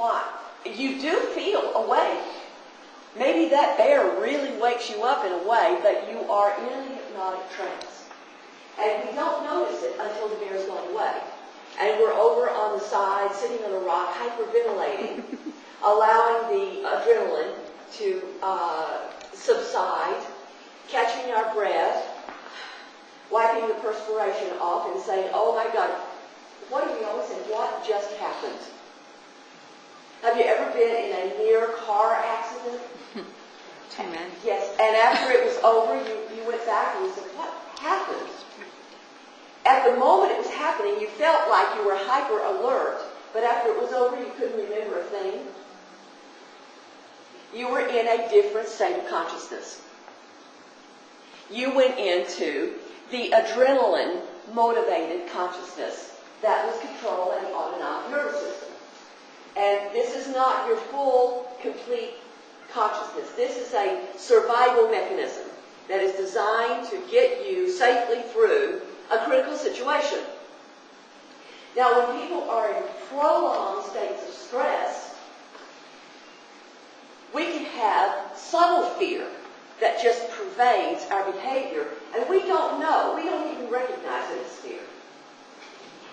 why. You do feel awake. Maybe that bear really wakes you up in a way, but you are in a hypnotic trance. And we don't notice it until the bear's gone away. And we're over on the side, sitting on a rock, hyperventilating, allowing the adrenaline to subside, catching our breath, wiping the perspiration off and saying, oh my God, what do we always say? What just happened? Have you ever been in a near car accident? Amen. Yes, and after it was over, you went back and you said, what happened? At the moment it was happening, you felt like you were hyper alert, but after it was over, you couldn't remember a thing. You were in a different state of consciousness. You went into the adrenaline-motivated consciousness that was controlled by the autonomic nervous system. And this is not your full, complete consciousness. This is a survival mechanism that is designed to get you safely through a critical situation. Now, when people are in prolonged states of stress, we can have subtle fear that just pervades our behavior, and we don't know. We don't even recognize it as fear.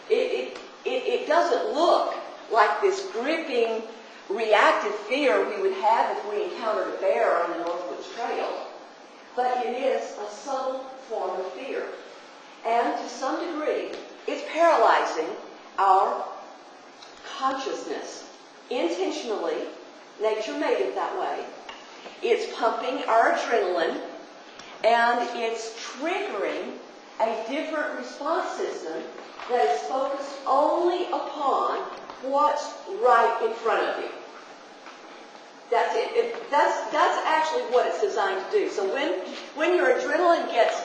It doesn't look like this gripping, reactive fear we would have if we encountered a bear on the Northwoods Trail, but it is a subtle form of fear. And to some degree, it's paralyzing our consciousness. Intentionally, nature made it that way. It's pumping our adrenaline, and it's triggering a different response system that is focused only upon what's right in front of you. That's it. That's actually what it's designed to do. So when your adrenaline gets,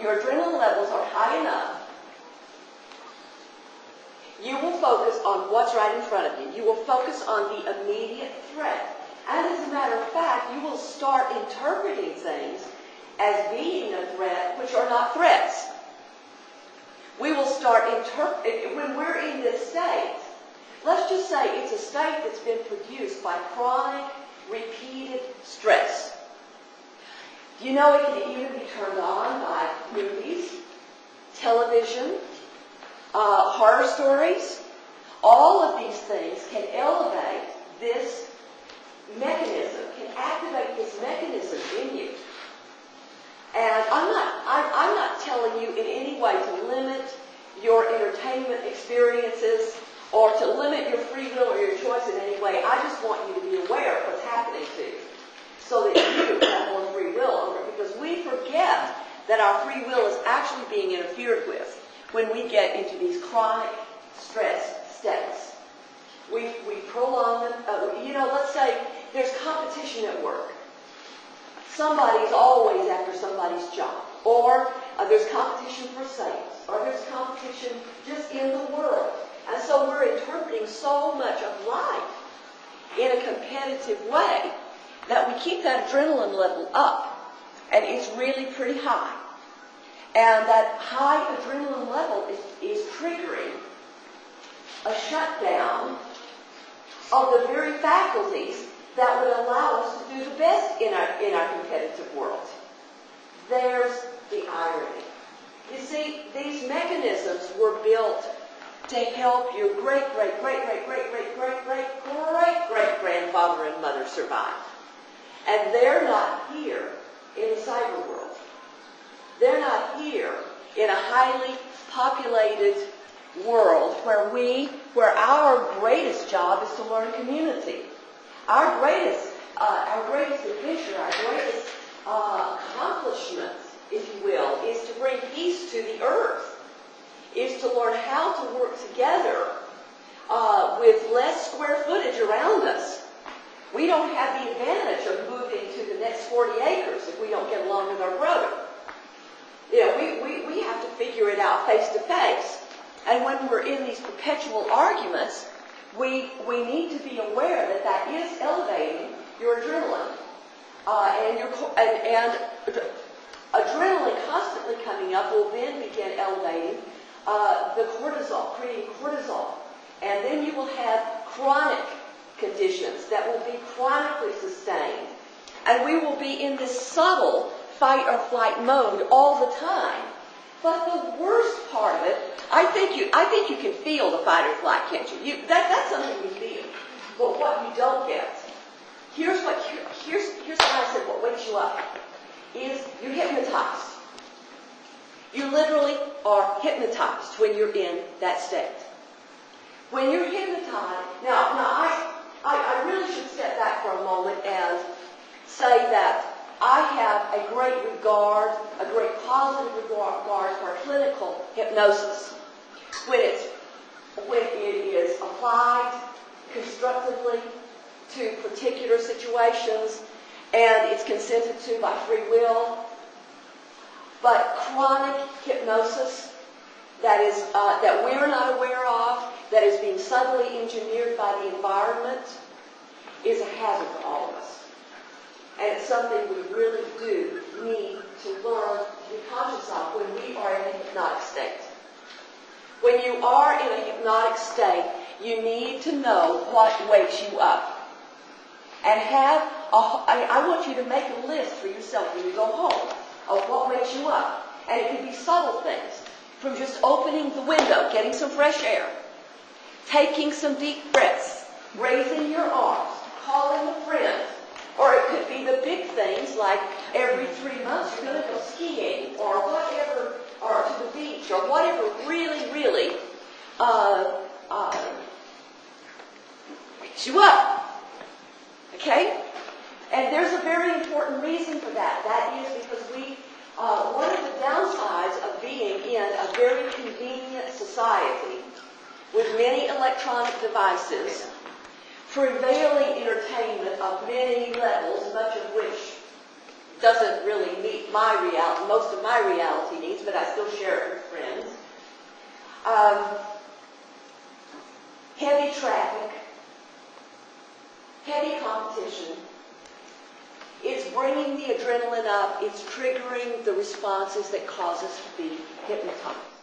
your adrenaline levels are high enough, you will focus on what's right in front of you. You will focus on the immediate threat. And as a matter of fact, you will start interpreting things as being a threat, which are not threats. We will start when we're in this state. Let's just say it's a state that's been produced by chronic, repeated stress. You know, it can even be turned on by movies, television, horror stories. All of these things can elevate this mechanism, can activate this mechanism in you. And I'm not telling you in any way to limit your entertainment experiences or to limit your free will or your choice in any way. I just want you to be aware of what's happening to you so that you have more free will over it. Because we forget that our free will is actually being interfered with when we get into these chronic stress states. We prolong them. Let's say there's competition at work. Somebody's always after somebody's job. Or there's competition for sales. Or there's competition just in the world. And so we're interpreting so much of life in a competitive way that we keep that adrenaline level up. And it's really pretty high. And that high adrenaline level is triggering a shutdown of the very faculties that would allow us to do the best in our competitive world. There's the irony. You see, these mechanisms were built to help your great-great-great-great-great-great-great-great-grandfather and mother survive. And they're not here in the cyber world. They're not here in a highly populated world where our greatest job is to learn community. Our greatest adventure, our greatest accomplishment, if you will, is to bring peace to the earth, is to learn how to work together with less square footage around us. We don't have the advantage of moving to the next 40 acres if we don't get along with our brother. We have to figure it out face to face. And when we're in these perpetual arguments, we need to be aware that is elevating your adrenaline. And adrenaline constantly coming up will then begin elevating the cortisol, creating cortisol. And then you will have chronic conditions that will be chronically sustained. And we will be in this subtle fight or flight mode all the time. But the worst part of it, I think you can feel the fight or flight, can't you? That's something you feel. But what you don't get, here's what I said, what wakes you up, is you're hypnotized. You literally are hypnotized when you're in that state. When you're hypnotized, now I really should step back for a moment and say that I have a great regard, a great positive regard for clinical hypnosis when it is applied constructively to particular situations and it's consented to by free will. But chronic hypnosis that we're not aware of, that is being subtly engineered by the environment, is a hazard to all of us. And it's something we really do need to learn to be conscious of when we are in a hypnotic state. When you are in a hypnotic state, you need to know what wakes you up. And I want you to make a list for yourself when you go home of what wakes you up. And it can be subtle things, from just opening the window, getting some fresh air, taking some deep breaths, raising your arms, calling a friend. Or it could be the big things like every 3 months you're going to go skiing or whatever, or to the beach or whatever really, really wakes you up. Okay? And there's a very important reason for that. That is because one of the downsides of being in a very convenient society with many electronic devices, prevailing entertainment of many levels, much of which doesn't really meet most of my reality needs, but I still share it with friends. Heavy traffic, heavy competition. It's bringing the adrenaline up. It's triggering the responses that cause us to be hypnotized.